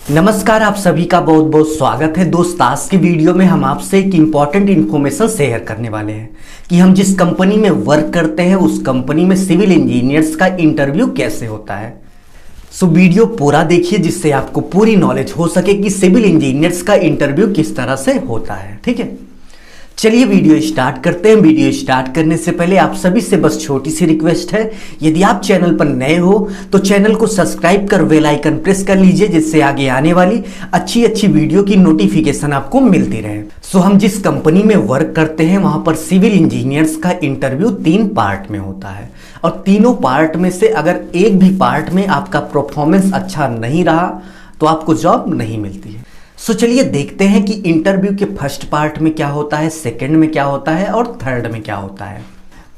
नमस्कार, आप सभी का बहुत बहुत स्वागत है दोस्त। आज की वीडियो में हम आपसे एक इम्पॉर्टेंट इन्फॉर्मेशन शेयर करने वाले हैं कि हम जिस कंपनी में वर्क करते हैं उस कंपनी में सिविल इंजीनियर्स का इंटरव्यू कैसे होता है। सो वीडियो पूरा देखिए जिससे आपको पूरी नॉलेज हो सके कि सिविल इंजीनियर्स का इंटरव्यू किस तरह से होता है। ठीक है, चलिए वीडियो स्टार्ट करते हैं। वीडियो स्टार्ट करने से पहले आप सभी से बस छोटी सी रिक्वेस्ट है, यदि आप चैनल पर नए हो तो चैनल को सब्सक्राइब कर बेल आइकन प्रेस कर लीजिए जिससे आगे आने वाली अच्छी अच्छी वीडियो की नोटिफिकेशन आपको मिलती रहे। सो हम जिस कंपनी में वर्क करते हैं वहां पर सिविल इंजीनियर्स का इंटरव्यू 3 पार्ट में होता है और तीनों पार्ट में से अगर एक भी पार्ट में आपका परफॉर्मेंस अच्छा नहीं रहा तो आपको जॉब नहीं मिलती है। सो चलिए देखते हैं कि इंटरव्यू के फर्स्ट पार्ट में क्या होता है, सेकंड में क्या होता है और थर्ड में क्या होता है।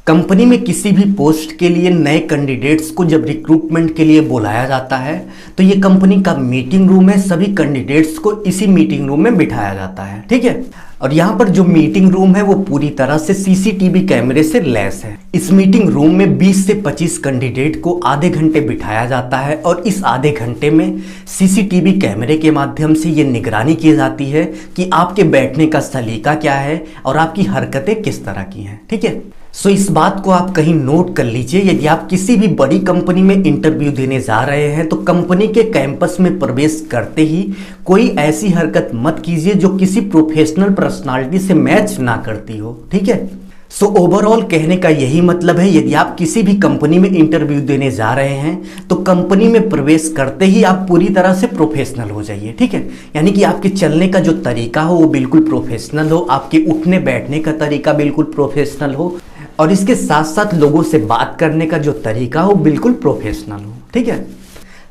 कंपनी में किसी भी पोस्ट के लिए नए कैंडिडेट्स को जब रिक्रूटमेंट के लिए बुलाया जाता है तो ये कंपनी का मीटिंग रूम है। सभी कैंडिडेट्स को इसी मीटिंग रूम में बिठाया जाता है। ठीक है, और यहाँ पर जो मीटिंग रूम है वो पूरी तरह से सीसीटीवी कैमरे से लैस है। इस मीटिंग रूम में 20 से 25 कैंडिडेट को आधे घंटे बिठाया जाता है और इस आधे घंटे में सीसीटीवी कैमरे के माध्यम से ये निगरानी की जाती है कि आपके बैठने का सलीका क्या है और आपकी हरकतें किस तरह की हैं। ठीक है, सो इस बात को आप कहीं नोट कर लीजिए। यदि आप किसी भी बड़ी कंपनी में इंटरव्यू देने जा रहे हैं तो कंपनी के कैंपस में प्रवेश करते ही कोई ऐसी हरकत मत कीजिए जो किसी प्रोफेशनल पर्सनालिटी से मैच ना करती हो। ठीक है, सो ओवरऑल कहने का यही मतलब है, यदि आप किसी भी कंपनी में इंटरव्यू देने जा रहे हैं तो कंपनी में प्रवेश करते ही आप पूरी तरह से प्रोफेशनल हो जाइए। ठीक है, यानी कि आपके चलने का जो तरीका हो वो बिल्कुल प्रोफेशनल हो, आपके उठने बैठने का तरीका बिल्कुल प्रोफेशनल हो और इसके साथ साथ लोगों से बात करने का जो तरीका हो बिल्कुल प्रोफेशनल हो। ठीक है,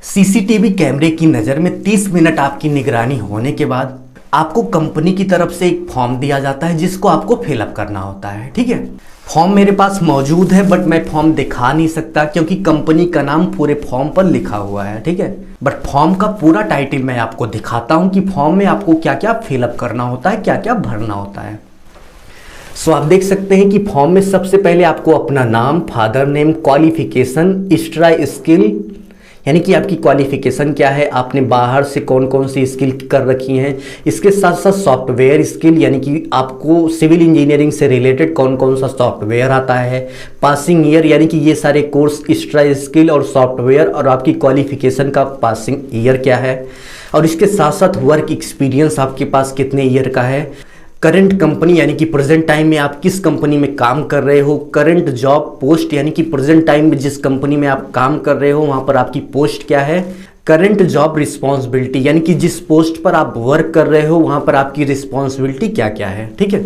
सीसीटीवी कैमरे की नज़र में 30 मिनट आपकी निगरानी होने के बाद आपको कंपनी की तरफ से एक फॉर्म दिया जाता है जिसको आपको फिलअप करना होता है। ठीक है, फॉर्म मेरे पास मौजूद है बट मैं फॉर्म दिखा नहीं सकता क्योंकि कंपनी का नाम पूरे फॉर्म पर लिखा हुआ है। ठीक है, बट फॉर्म का पूरा टाइटल मैं आपको दिखाता हूँ कि फॉर्म में आपको क्या क्या फिलअप करना होता है, क्या क्या भरना होता है। सो आप देख सकते हैं कि फॉर्म में सबसे पहले आपको अपना नाम, father name, qualification, extra skill यानी कि आपकी क्वालिफिकेशन क्या है, आपने बाहर से कौन कौन सी स्किल कर रखी हैं, इसके साथ साथ सॉफ्टवेयर स्किल यानी कि आपको सिविल इंजीनियरिंग से रिलेटेड कौन कौन सा सॉफ्टवेयर आता है, पासिंग ईयर यानी कि ये सारे कोर्स, एक्स्ट्रा स्किल और सॉफ्टवेयर और आपकी क्वालिफिकेशन का पासिंग ईयर क्या है और इसके साथ साथ वर्क एक्सपीरियंस आपके पास कितने ईयर का है, करंट कंपनी यानी कि प्रेजेंट टाइम में आप किस कंपनी में काम कर रहे हो, करंट जॉब पोस्ट यानी कि प्रेजेंट टाइम में जिस कंपनी में आप काम कर रहे हो वहां पर आपकी पोस्ट क्या है, करंट जॉब रिस्पॉन्सिबिलिटी यानी कि जिस पोस्ट पर आप वर्क कर रहे हो वहां पर आपकी रिस्पॉन्सिबिलिटी क्या क्या है। ठीक है,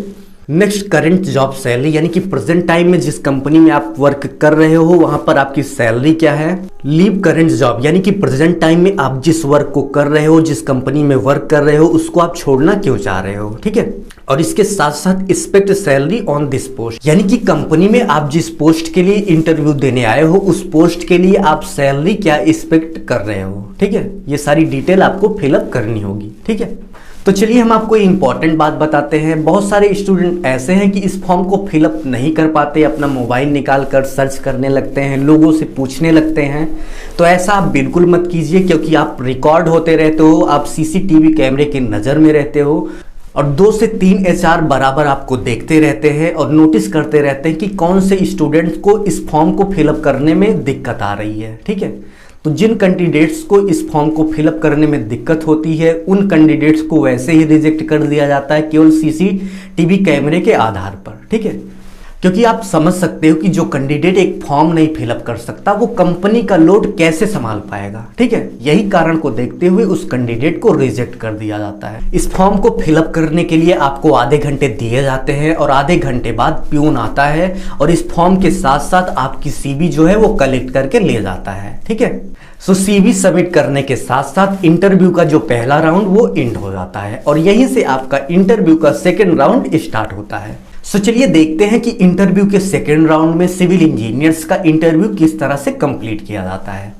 नेक्स्ट करंट जॉब सैलरी यानी कि प्रेजेंट टाइम में जिस कंपनी में आप वर्क कर रहे हो वहां पर आपकी सैलरी क्या है, लीव करंट जॉब यानी कि प्रेजेंट टाइम में आप जिस वर्क को कर रहे हो, जिस कंपनी में वर्क कर रहे हो उसको आप छोड़ना क्यों चाह रहे हो। ठीक है, और इसके साथ साथ expect salary on this post यानी कि कंपनी में आप जिस पोस्ट के लिए इंटरव्यू देने आए हो उस पोस्ट के लिए आप सैलरी क्या एक्सपेक्ट कर रहे हो। ठीक है, ये सारी डिटेल आपको फिलअप करनी होगी। ठीक है, तो चलिए हम आपको इंपॉर्टेंट बात बताते हैं। बहुत सारे स्टूडेंट ऐसे हैं कि इस फॉर्म को फिलअप नहीं कर पाते, अपना मोबाइल निकाल कर सर्च करने लगते हैं, लोगों से पूछने लगते हैं। तो ऐसा आप बिल्कुल मत कीजिए क्योंकि आप रिकॉर्ड होते रहते हो, आप सीसीटीवी कैमरे की नज़र में रहते हो और 2 से 3 HR बराबर आपको देखते रहते हैं और नोटिस करते रहते हैं कि कौन से स्टूडेंट्स को इस फॉर्म को फिलअप करने में दिक्कत आ रही है। ठीक है, तो जिन कैंडिडेट्स को इस फॉर्म को फिलअप करने में दिक्कत होती है उन कैंडिडेट्स को वैसे ही रिजेक्ट कर दिया जाता है केवल सीसीटीवी कैमरे के आधार पर। ठीक है, क्योंकि आप समझ सकते हो कि जो कैंडिडेट एक फॉर्म नहीं फिलअप कर सकता वो कंपनी का लोड कैसे संभाल पाएगा। ठीक है, यही कारण को देखते हुए उस कैंडिडेट को रिजेक्ट कर दिया जाता है। इस फॉर्म को फिलअप करने के लिए आपको आधे घंटे दिए जाते हैं और आधे घंटे बाद प्यून आता है और इस फॉर्म के साथ साथ आपकी CV जो है वो कलेक्ट करके ले जाता है। ठीक है, सो CV सबमिट करने के साथ साथ इंटरव्यू का जो पहला राउंड वो एंड हो जाता है और यहीं से आपका इंटरव्यू का सेकेंड राउंड स्टार्ट होता है। सो चलिए देखते हैं कि इंटरव्यू के सेकेंड राउंड में सिविल इंजीनियर्स का इंटरव्यू किस तरह से कंप्लीट किया जाता है।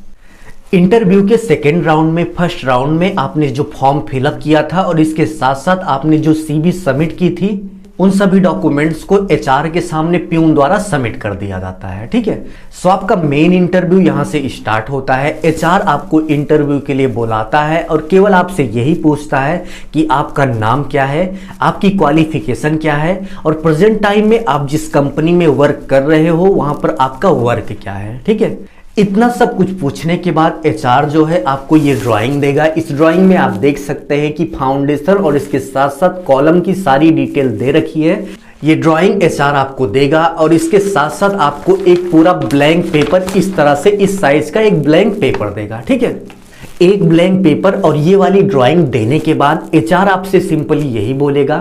इंटरव्यू के सेकेंड राउंड में, फर्स्ट राउंड में आपने जो फॉर्म फिलअप किया था और इसके साथ साथ आपने जो CV सबमिट की थी उन सभी डॉक्यूमेंट्स को एचआर के सामने प्यून द्वारा सबमिट कर दिया जाता है। ठीक है, सो आपका मेन इंटरव्यू यहां से स्टार्ट होता है। एचआर आपको इंटरव्यू के लिए बुलाता है और केवल आपसे यही पूछता है कि आपका नाम क्या है, आपकी क्वालिफिकेशन क्या है और प्रेजेंट टाइम में आप जिस कंपनी में वर्क कर रहे हो वहां पर आपका वर्क क्या है। ठीक है, इतना सब कुछ पूछने के बाद एचआर जो है आपको ये ड्राइंग देगा। इस ड्राइंग में आप देख सकते हैं कि फाउंडेशन और इसके साथ साथ कॉलम की सारी डिटेल दे रखी है। ये ड्राइंग एचआर आपको देगा और इसके साथ साथ आपको एक पूरा ब्लैंक पेपर, इस तरह से इस साइज का एक ब्लैंक पेपर देगा। ठीक है, एक ब्लैंक पेपर और ये वाली ड्राइंग देने के बाद एचआर आपसे सिंपली यही बोलेगा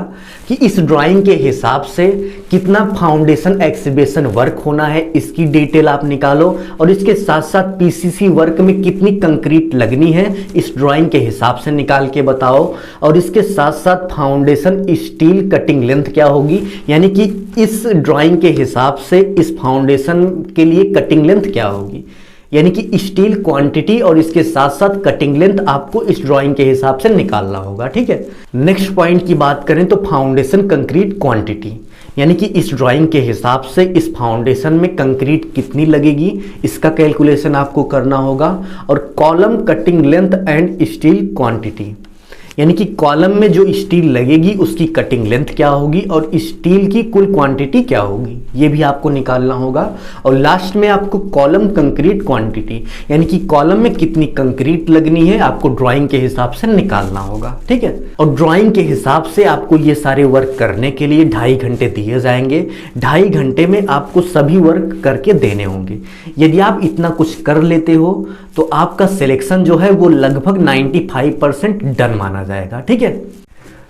कि इस ड्राइंग के हिसाब से कितना फाउंडेशन एक्सहिबिशन वर्क होना है, इसकी डिटेल आप निकालो और इसके साथ साथ पीसीसी वर्क में कितनी कंक्रीट लगनी है इस ड्राइंग के हिसाब से निकाल के बताओ। और इसके साथ साथ फाउंडेशन स्टील कटिंग लेंथ क्या होगी, यानी कि इस ड्राइंग के हिसाब से इस फाउंडेशन के लिए कटिंग लेंथ क्या होगी, यानी कि स्टील क्वांटिटी और इसके साथ साथ कटिंग लेंथ आपको इस ड्राइंग के हिसाब से निकालना होगा। ठीक है, नेक्स्ट पॉइंट की बात करें तो फाउंडेशन कंक्रीट क्वांटिटी, यानी कि इस ड्राइंग के हिसाब से इस फाउंडेशन में कंक्रीट कितनी लगेगी इसका कैलकुलेशन आपको करना होगा। और column cutting length and steel quantity, यानी कि कॉलम में जो स्टील लगेगी उसकी कटिंग लेंथ क्या होगी और स्टील की कुल क्वांटिटी क्या होगी, ये भी आपको निकालना होगा। और लास्ट में आपको कॉलम कंक्रीट क्वांटिटी, यानी कि कॉलम में कितनी कंक्रीट लगनी है आपको ड्राइंग के हिसाब से निकालना होगा। ठीक है, और ड्राइंग के हिसाब से आपको ये सारे वर्क करने के लिए 2.5 घंटे दिए जाएंगे। 2.5 घंटे में आपको सभी वर्क करके देने होंगे। यदि आप इतना कुछ कर लेते हो तो आपका सिलेक्शन जो है वो लगभग 95% डन माना जाएगा। ठीक है,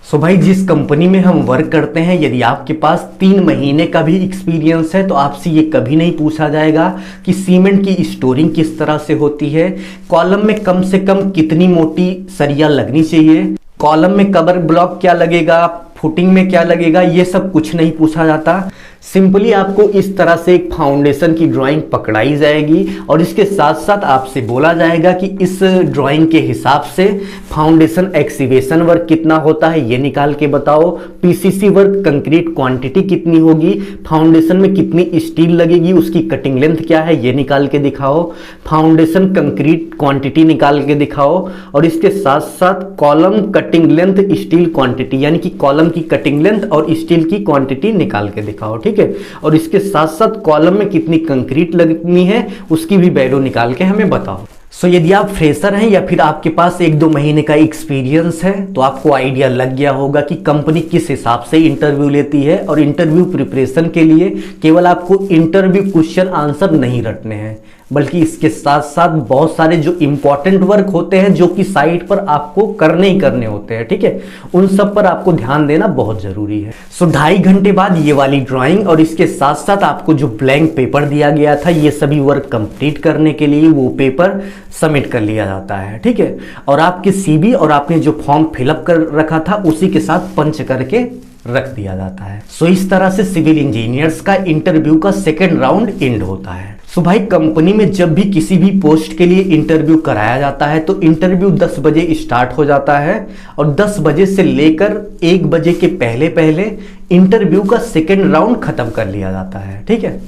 सो भाई जिस कंपनी में हम वर्क करते हैं यदि आपके पास 3 महीने का भी एक्सपीरियंस है तो आपसे ये कभी नहीं पूछा जाएगा कि सीमेंट की स्टोरिंग किस तरह से होती है, कॉलम में कम से कम कितनी मोटी सरिया लगनी चाहिए, कॉलम में कवर ब्लॉक क्या लगेगा, फुटिंग में क्या लगेगा, ये सब कुछ नहीं पूछा जाता। सिंपली आपको इस तरह से एक फाउंडेशन की ड्राइंग पकड़ाई जाएगी और इसके साथ साथ आपसे बोला जाएगा कि इस ड्राइंग के हिसाब से फाउंडेशन एक्सहिबिशन वर्क कितना होता है ये निकाल के बताओ, पीसीसी वर्क कंक्रीट क्वांटिटी कितनी होगी, फाउंडेशन में कितनी स्टील लगेगी उसकी कटिंग लेंथ क्या है ये निकाल के दिखाओ, फाउंडेशन कंक्रीट क्वांटिटी निकाल के दिखाओ और इसके साथ साथ column cutting length steel quantity, यानी कि कॉलम की कटिंग लेंथ और स्टील की क्वांटिटी निकाल के दिखाओ। ठीक है, और इसके साथ साथ कॉलम में कितनी कंक्रीट लगनी है उसकी भी वैल्यू निकाल के हमें बताओ। सो यदि आप फ्रेशर हैं या फिर आपके पास 1-2 महीने का एक्सपीरियंस है तो आपको आइडिया लग गया होगा कि कंपनी किस हिसाब से इंटरव्यू लेती है। और इंटरव्यू प्रिपरेशन के लिए केवल आपको इंटरव्यू क्वेश्चन आंसर नहीं रटने हैं बल्कि इसके साथ साथ बहुत सारे जो इंपॉर्टेंट वर्क होते हैं जो कि साइट पर आपको करने ही करने होते हैं। ठीक है, उन सब पर आपको ध्यान देना बहुत जरूरी है। सो 2.5 घंटे बाद ये वाली ड्राइंग और इसके साथ साथ आपको जो ब्लैंक पेपर दिया गया था ये सभी वर्क कंप्लीट करने के लिए वो पेपर सबमिट कर लिया जाता है। ठीक है, और आपके सीवी और आपने जो फॉर्म फिलअप कर रखा था उसी के साथ पंच करके रख दिया जाता है। सो इस तरह से सिविल इंजीनियर्स का इंटरव्यू का सेकेंड राउंड एंड होता है। सो भाई कंपनी में जब भी किसी भी पोस्ट के लिए इंटरव्यू कराया जाता है तो इंटरव्यू 10 बजे स्टार्ट हो जाता है और 10 बजे से लेकर 1 बजे के पहले पहले इंटरव्यू का सेकेंड राउंड खत्म कर लिया जाता है। ठीक है,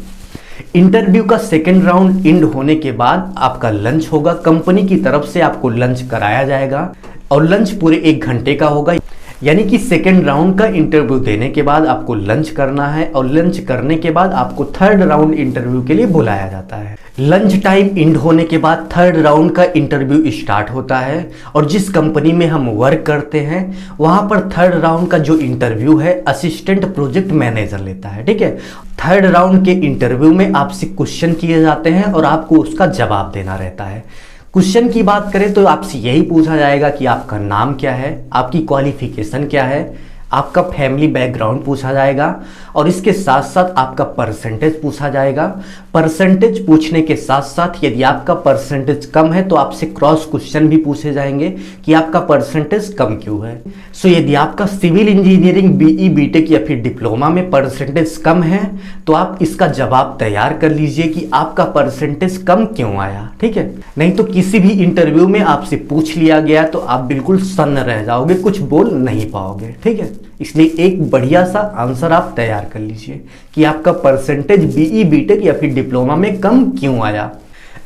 इंटरव्यू का सेकेंड राउंड एंड होने के बाद आपका लंच होगा, कंपनी की तरफ से आपको लंच कराया जाएगा और लंच पूरे 1 घंटे का होगा। यानी कि सेकेंड राउंड का इंटरव्यू देने के बाद आपको लंच करना है और लंच करने के बाद आपको थर्ड राउंड इंटरव्यू के लिए बुलाया जाता है। लंच टाइम एंड होने के बाद थर्ड राउंड का इंटरव्यू स्टार्ट होता है और जिस कंपनी में हम वर्क करते हैं वहां पर थर्ड राउंड का जो इंटरव्यू है असिस्टेंट प्रोजेक्ट मैनेजर लेता है। ठीक है, थर्ड राउंड के इंटरव्यू में आपसे क्वेश्चन किए जाते हैं और आपको उसका जवाब देना रहता है। क्वेश्चन की बात करें तो आपसे यही पूछा जाएगा कि आपका नाम क्या है, आपकी क्वालिफिकेशन क्या है, आपका फैमिली बैकग्राउंड पूछा जाएगा और इसके साथ साथ आपका परसेंटेज पूछा जाएगा। परसेंटेज पूछने के साथ साथ यदि आपका परसेंटेज कम है तो आपसे क्रॉस क्वेश्चन भी पूछे जाएंगे कि आपका परसेंटेज कम क्यों है। सो यदि आपका सिविल इंजीनियरिंग बीई बीटेक या फिर डिप्लोमा में परसेंटेज कम है तो आप इसका जवाब तैयार कर लीजिए कि आपका परसेंटेज कम क्यों आया। ठीक है, नहीं तो किसी भी इंटरव्यू में आपसे पूछ लिया गया तो आप बिल्कुल सन्न रह जाओगे, कुछ बोल नहीं पाओगे। ठीक है। इसलिए एक बढ़िया सा आंसर आप तैयार कर लीजिए कि आपका परसेंटेज बीई बीटेक या फिर डिप्लोमा में कम क्यों आया।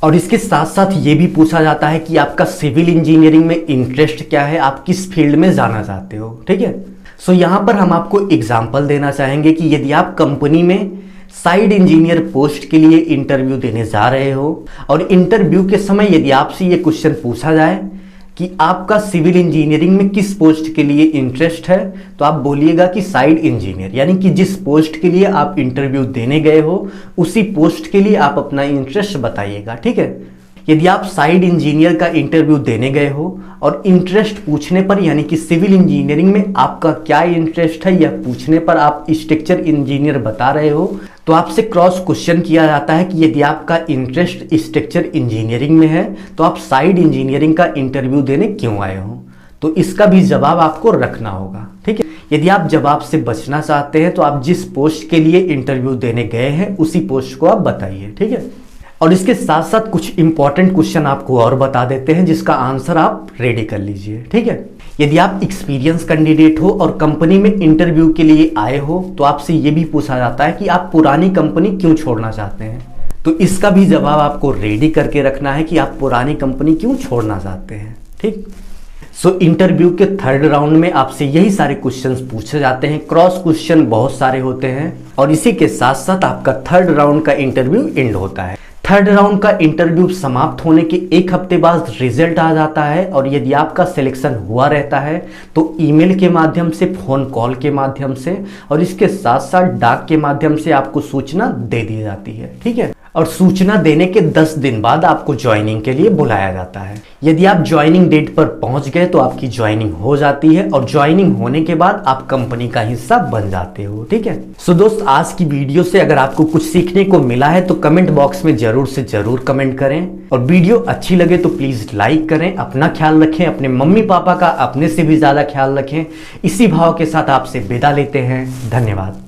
और इसके साथ साथ ये भी पूछा जाता है कि आपका सिविल इंजीनियरिंग में इंटरेस्ट क्या है, आप किस फील्ड में जाना चाहते हो। ठीक है, सो यहाँ पर हम आपको एग्जाम्पल देना चाहेंगे कि यदि आप कंपनी में साइड इंजीनियर पोस्ट के लिए इंटरव्यू देने जा रहे हो और इंटरव्यू के समय यदि आपसे ये क्वेश्चन पूछा जाए कि आपका सिविल इंजीनियरिंग में किस पोस्ट के लिए इंटरेस्ट है, तो आप बोलिएगा कि साइड इंजीनियर, यानी कि जिस पोस्ट के लिए आप इंटरव्यू देने गए हो उसी पोस्ट के लिए आप अपना इंटरेस्ट बताइएगा। ठीक है, यदि आप साइड इंजीनियर का इंटरव्यू देने गए हो और इंटरेस्ट पूछने पर, यानी कि सिविल इंजीनियरिंग में आपका क्या इंटरेस्ट है, यह पूछने पर आप स्ट्रक्चर इंजीनियर बता रहे हो, तो आपसे क्रॉस क्वेश्चन किया जाता है कि यदि आपका इंटरेस्ट स्ट्रक्चर इंजीनियरिंग में है तो आप साइड इंजीनियरिंग का इंटरव्यू देने क्यों आए हो। तो इसका भी जवाब आपको रखना होगा। ठीक है, यदि आप जवाब से बचना चाहते हैं तो आप जिस पोस्ट के लिए इंटरव्यू देने गए हैं उसी पोस्ट को आप बताइए। ठीक है, और इसके साथ साथ कुछ इंपॉर्टेंट क्वेश्चन आपको और बता देते हैं जिसका आंसर आप रेडी कर लीजिए। ठीक है, यदि आप एक्सपीरियंस कैंडिडेट हो और कंपनी में इंटरव्यू के लिए आए हो तो आपसे ये भी पूछा जाता है कि आप पुरानी कंपनी क्यों छोड़ना चाहते हैं। तो इसका भी जवाब आपको रेडी करके रखना है कि आप पुरानी कंपनी क्यों छोड़ना चाहते हैं। ठीक, सो इंटरव्यू के थर्ड राउंड में आपसे यही सारे क्वेश्चंस पूछे जाते हैं। क्रॉस क्वेश्चन बहुत सारे होते हैं और इसी के साथ साथ आपका थर्ड राउंड का इंटरव्यू एंड होता है। थर्ड राउंड का इंटरव्यू समाप्त होने के एक हफ्ते बाद रिजल्ट आ जाता है और यदि आपका सिलेक्शन हुआ रहता है तो ईमेल के माध्यम से, फोन कॉल के माध्यम से और इसके साथ साथ डाक के माध्यम से आपको सूचना दे दी जाती है। ठीक है, और सूचना देने के 10 दिन बाद आपको ज्वाइनिंग के लिए बुलाया जाता है। यदि आप ज्वाइनिंग डेट पर पहुंच गए तो आपकी ज्वाइनिंग हो जाती है और ज्वाइनिंग होने के बाद आप कंपनी का हिस्सा बन जाते हो। ठीक है, सो दोस्त, आज की वीडियो से अगर आपको कुछ सीखने को मिला है तो कमेंट बॉक्स में जरूर से जरूर कमेंट करें और वीडियो अच्छी लगे तो प्लीज लाइक करें। अपना ख्याल रखें, अपने मम्मी पापा का अपने से भी ज्यादा ख्याल रखें। इसी भाव के साथ आपसे विदा लेते हैं। धन्यवाद।